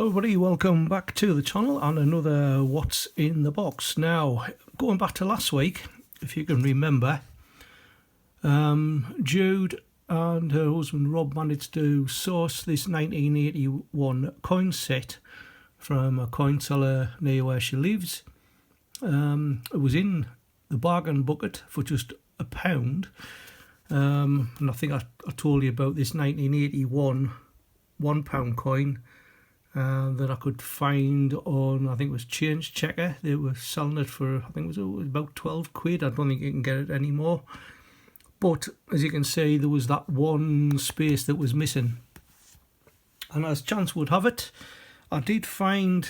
Hello everybody, welcome back to the channel and another What's in the Box. Now, going back to last week, if you can remember, Jude and her husband Rob managed to source this 1981 coin set from a coin seller near where she lives. It was in the bargain bucket for just £1. And I think I told you about this 1981 £1 coin that I could find on, I think it was Change Checker. They were selling it for, I think it was about 12 quid. I don't think you can get it anymore. But as you can see, there was that one space that was missing. And as chance would have it, I did find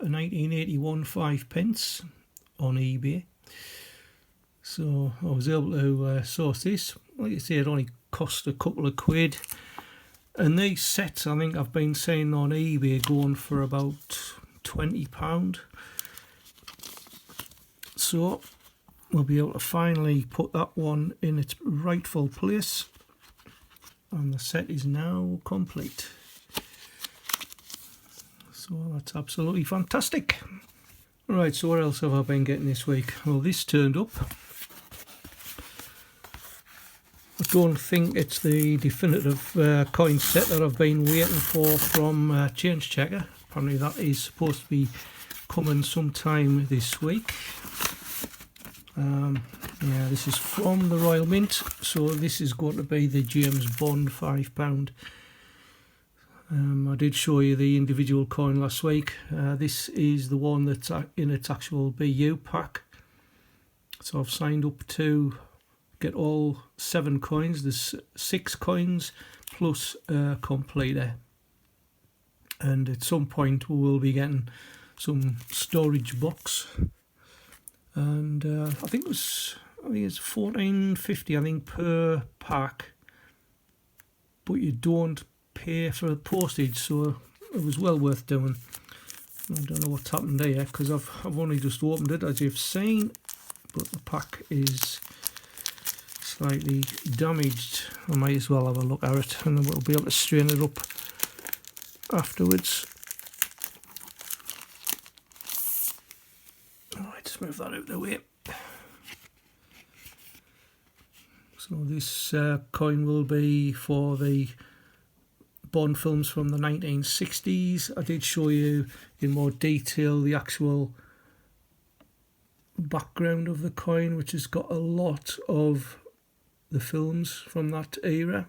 a 1981 5p on eBay. So I was able to source this. Like you say, it only cost a couple of quid. And these sets, I think I've been seeing on eBay going for about £20. So we'll be able to finally put that one in its rightful place. And the set is now complete. So that's absolutely fantastic. Right, so what else have I been getting this week? Well, this turned up. I don't think it's the definitive coin set that I've been waiting for from Change Checker. Apparently that is supposed to be coming sometime this week. Yeah, this is from the Royal Mint, so this is going to be the James Bond £5. I did show you the individual coin last week. This is the one that's in its actual BU pack. So I've signed up to get all 7 coins. There's 6 coins plus a completer, and at some point we will be getting some storage box. And I think it's £14.50 I think per pack, but you don't pay for postage, so it was well worth doing. I don't know what's happened there because I've only just opened it, as you've seen, but the pack is slightly damaged. I might as well have a look at it and then we'll be able to straighten it up afterwards. Alright, just move that out of the way. So this coin will be for the Bond films from the 1960s. I did show you in more detail the actual background of the coin, which has got a lot of the films from that era.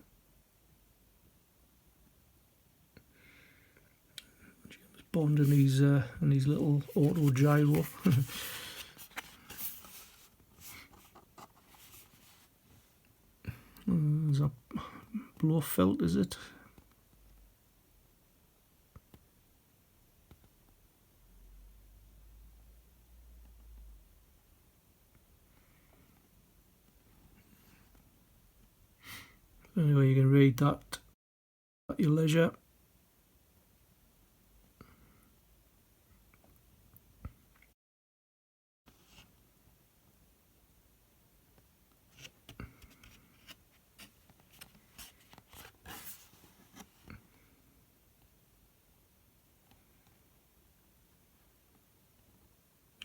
James Bond and his little auto gyro. Is that blow felt, is it? Anyway, you can read that at your leisure.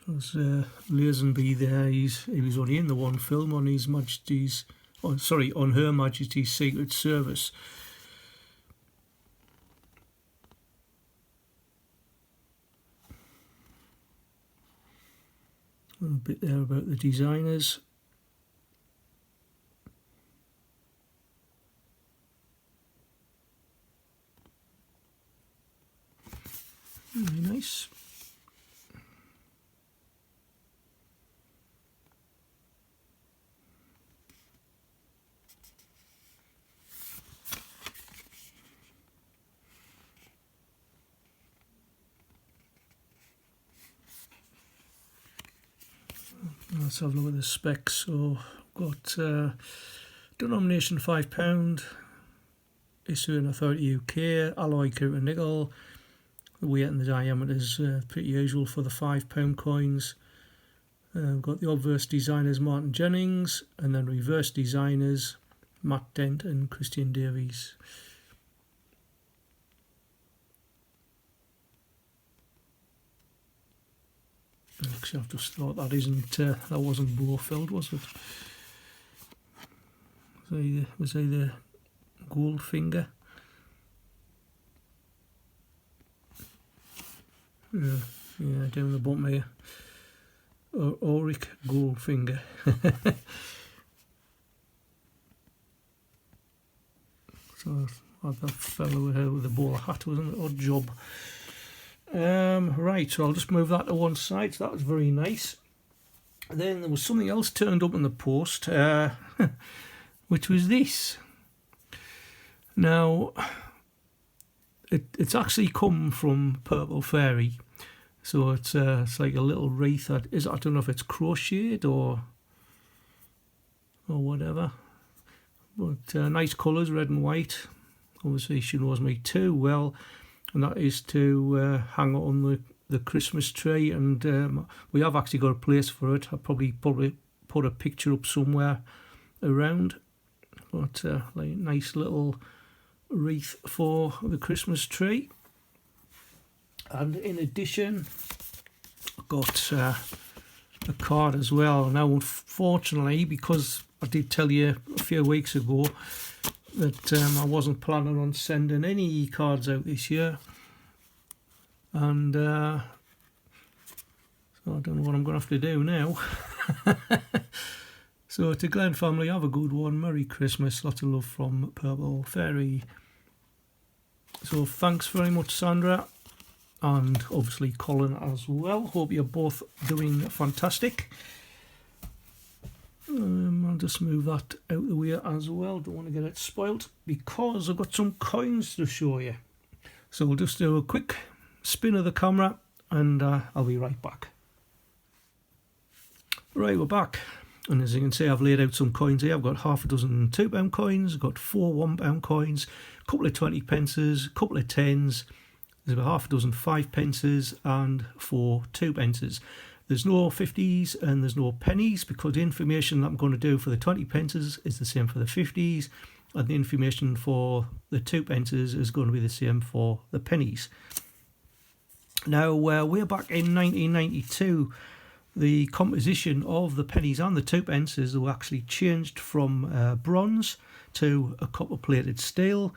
There's Lazenby there. He was only in the one film on His Majesty's. Oh, sorry, on Her Majesty's Secret Service. A little bit there about the designers. Very nice. Let's have a look at the specs. So I've got denomination £5, issuing authority UK, alloy counter nickel. The weight and the diameter is pretty usual for the £5 coins. We've got the obverse designers Martin Jennings, and then reverse designers Matt Dent and Christian Davies. Actually, I've just thought that wasn't bore filled, was it? Was the gold finger? Yeah, down the bottom here. Auric gold finger. So that fellow with the bowler hat was an odd job. Right, so I'll just move that to one side. So that was very nice. Then there was something else turned up in the post, which was this. Now, it's actually come from Purple Fairy, so it's like a little wreath that is, I don't know if it's crocheted or whatever, but nice colours, red and white. Obviously she knows me too well, and that is to hang on the Christmas tree, and we have actually got a place for it. I'll probably put a picture up somewhere around, but like nice little wreath for the Christmas tree. And in addition, I've got a card as well. Now unfortunately, because I did tell you a few weeks ago that I wasn't planning on sending any cards out this year, and so I don't know what I'm going to have to do now. So to Glenn family, have a good one, Merry Christmas, lots of love from Purple Fairy. So thanks very much, Sandra, and obviously Colin as well. Hope you're both doing fantastic. I'll just move that out the way as well, don't want to get it spoilt, because I've got some coins to show you. So we'll just do a quick spin of the camera and I'll be right back. Right, we're back, and as you can see, I've laid out some coins here. I've got half a dozen £2 coins, I've got 4 £1 coins, a couple of 20 pences, a couple of tens, there's about half a dozen 5 pences and 4 2 pences. There's no 50s and there's no pennies, because the information that I'm going to do for the 20 pences is the same for the 50s, and the information for the 2 pences is going to be the same for the pennies. Now, way back in 1992, the composition of the pennies and the 2 pences were actually changed from bronze to a copper-plated steel.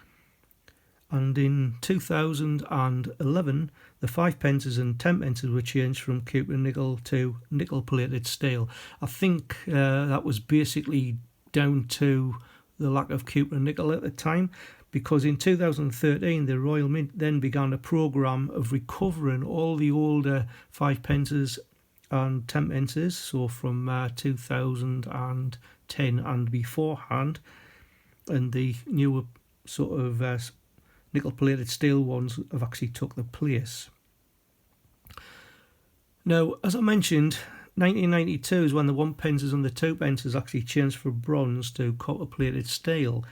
And in 2011, the 5 pences and 10 pences were changed from copper nickel to nickel-plated steel. I think that was basically down to the lack of copper nickel at the time, because in 2013 the Royal Mint then began a programme of recovering all the older 5 pences and 10 pences, so from 2010 and beforehand, and the newer sort of nickel-plated steel ones have actually took the place. Now, as I mentioned, 1992 is when the 1 pences and the 2 pences actually changed from bronze to copper-plated steel.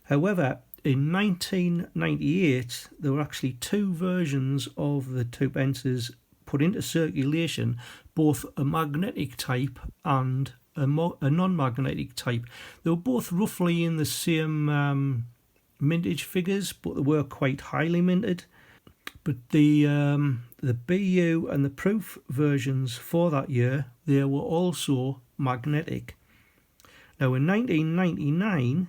However, in 1998, there were actually 2 versions of the 2 pences put into circulation, both a magnetic type and a non-magnetic type. They were both roughly in the same mintage figures, but they were quite highly minted. But the BU and the proof versions for that year, they were also magnetic. Now in 1999,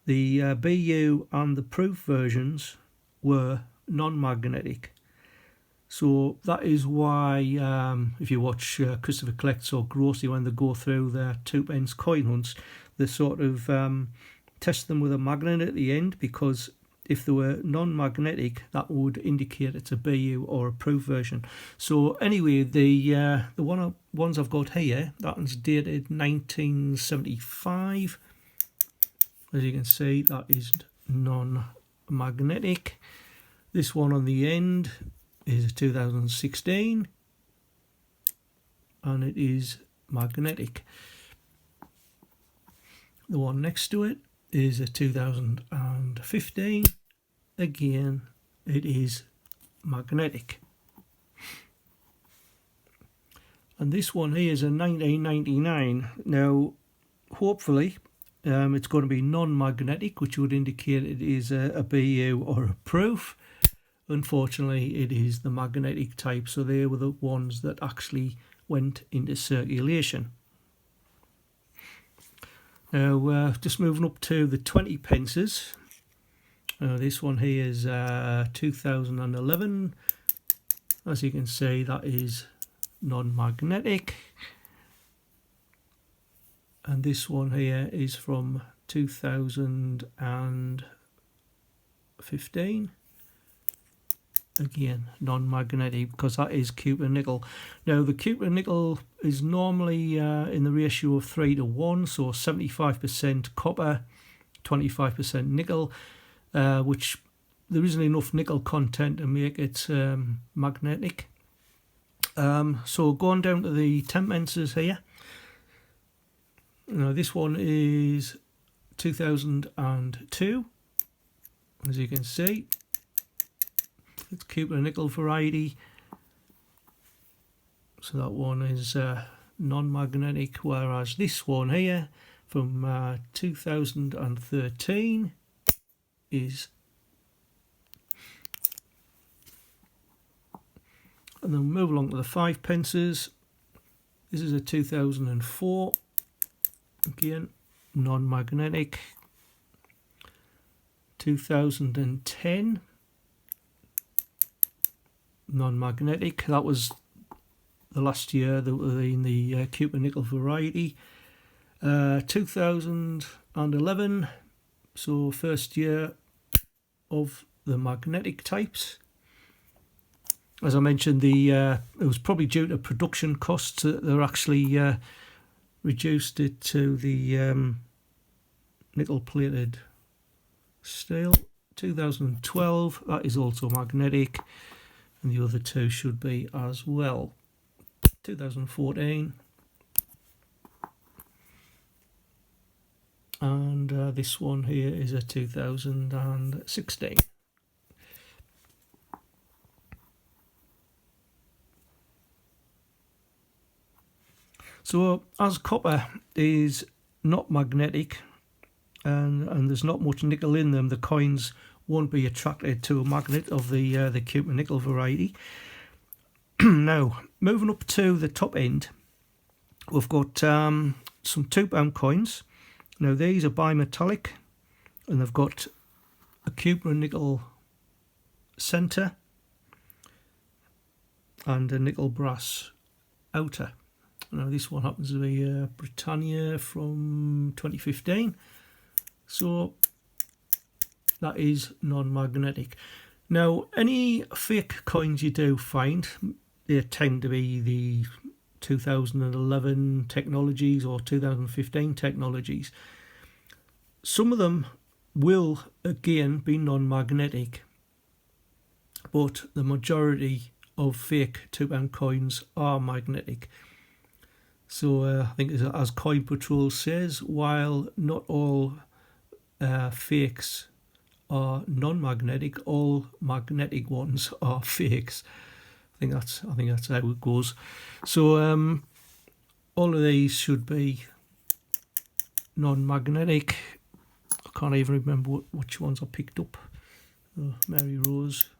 the BU and the proof versions were non-magnetic. So that is why if you watch Christopher Collects or Grossy, when they go through their 2 pence coin hunts, they sort of test them with a magnet at the end, because if they were non-magnetic, that would indicate it's a BU or a proof version. So anyway, the ones I've got here, that one's dated 1975. As you can see, that is non-magnetic. This one on the end is 2016, and it is magnetic. The one next to it is a 2015. Again, it is magnetic. And this one here is a 1999. Now, hopefully, it's going to be non-magnetic, which would indicate it is a BU or a proof. unfortunately it is the magnetic type, so they were the ones that actually went into circulation. Now just moving up to the 20 pences. This one here is 2011. As you can see, that is non-magnetic, and this one here is from 2015. Again, non-magnetic, because that is copper nickel. Now the copper nickel is normally in the ratio of 3 to 1, so 75% copper, 25% nickel, which there isn't enough nickel content to make it magnetic. So going down to the 10 pences here. Now this one is 2002, as you can see. It's copper nickel variety, so that one is non-magnetic, whereas this one here from 2013 is. And then move along to the 5 pences. This is a 2004, again non-magnetic. 2010, non-magnetic. That was the last year that were in the copper nickel variety. 2011, so first year of the magnetic types. As I mentioned, it was probably due to production costs that they're actually reduced it to the nickel plated steel. 2012, that is also magnetic, and the other two should be as well. 2014, and this one here is a 2016. So as copper is not magnetic and there's not much nickel in them, the coins won't be attracted to a magnet of the copper nickel variety. Now, moving up to the top end, we've got some £2 coins. Now these are bimetallic, and they've got a copper and nickel centre and a nickel brass outer. Now this one happens to be Britannia from 2015, so that is non-magnetic. Now any fake coins you do find, they tend to be the 2011 technologies or 2015 technologies. Some of them will again be non-magnetic, but the majority of fake £2 coins are magnetic. So I think as Coin Patrol says, while not all fakes are non-magnetic, all magnetic ones are fakes. I think that's how it goes. So all of these should be non-magnetic. I can't even remember which ones I picked up. Mary Rose,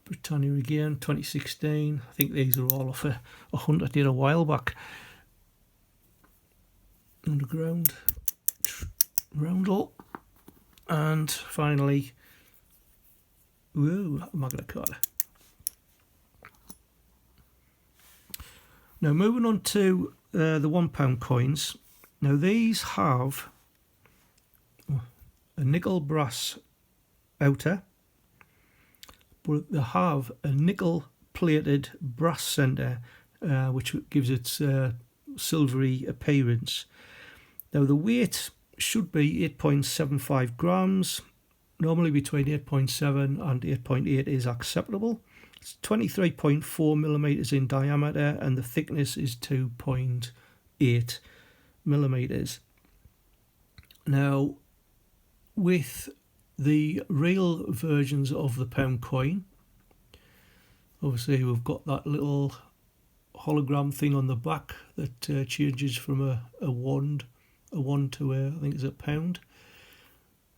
Britannia again, 2016. I think these are all off a hunt I did a while back. Underground, Roundel, and finally, whoa, Magna Carta. Now moving on to the £1 coins. Now these have a nickel brass outer, but they have a nickel plated brass centre, which gives it silvery appearance. Now the weight should be 8.75 grams. Normally between 8.7 and 8.8 is acceptable. It's 23.4 millimeters in diameter, and the thickness is 2.8 millimeters. Now, with the real versions of the pound coin, obviously we've got that little hologram thing on the back that changes from a wand to I think it's a pound.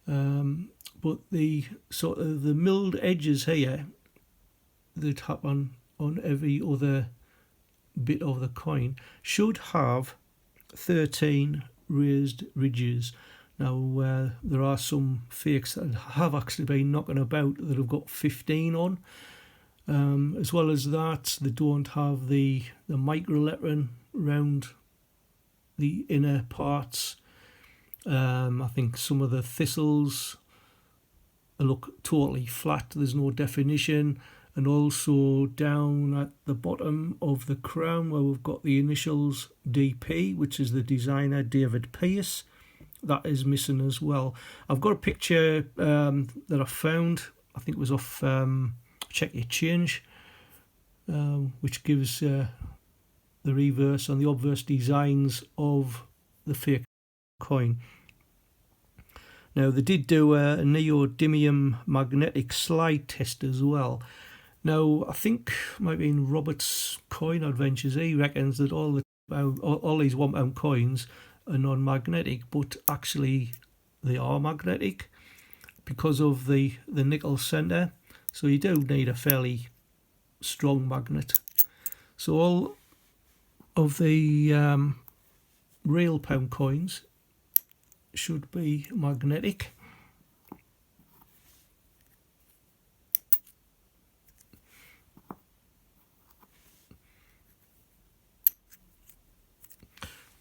but the sort of the milled edges here that happen on every other bit of the coin should have 13 raised ridges. Now there are some fakes that have actually been knocking about that have got 15 on. As well as that, they don't have the micro lettering around the inner parts. I think some of the thistles look totally flat, there's no definition, and also down at the bottom of the crown where we've got the initials DP, which is the designer David Pierce, that is missing as well. I've got a picture that I found, I think it was off Check Your Change, which gives the reverse and the obverse designs of the fake coin. Now they did do a neodymium magnetic slide test as well. Now I think maybe in Robert's Coin Adventures he reckons that all these £1 coins are non-magnetic, but actually they are magnetic because of the nickel centre. So you do need a fairly strong magnet. So all of the real pound coins should be magnetic.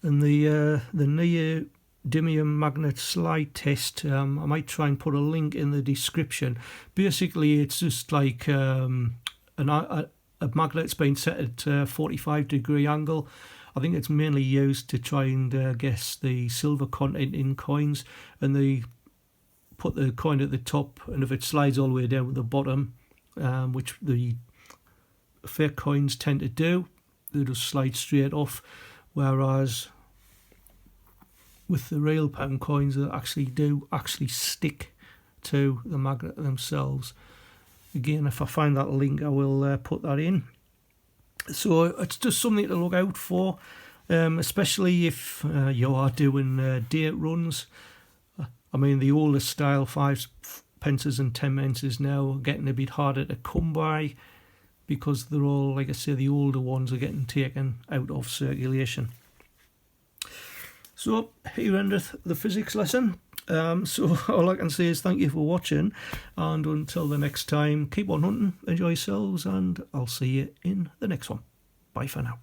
And the neodymium magnet slide test, I might try and put a link in the description. Basically it's just like a magnet's been set at a 45-degree angle. I think it's mainly used to try and guess the silver content in coins, and they put the coin at the top, and if it slides all the way down to the bottom, which the fake coins tend to do, they just slide straight off, whereas with the real pound coins they actually stick to the magnet themselves. Again, if I find that link I will put that in. So it's just something to look out for, especially if you are doing date runs. I mean, the older style 5 pences and 10 pences now are getting a bit harder to come by because they're all, like I say, the older ones are getting taken out of circulation. So here endeth the physics lesson. So all I can say is thank you for watching, and until the next time, keep on hunting, enjoy yourselves, and I'll see you in the next one. Bye for now.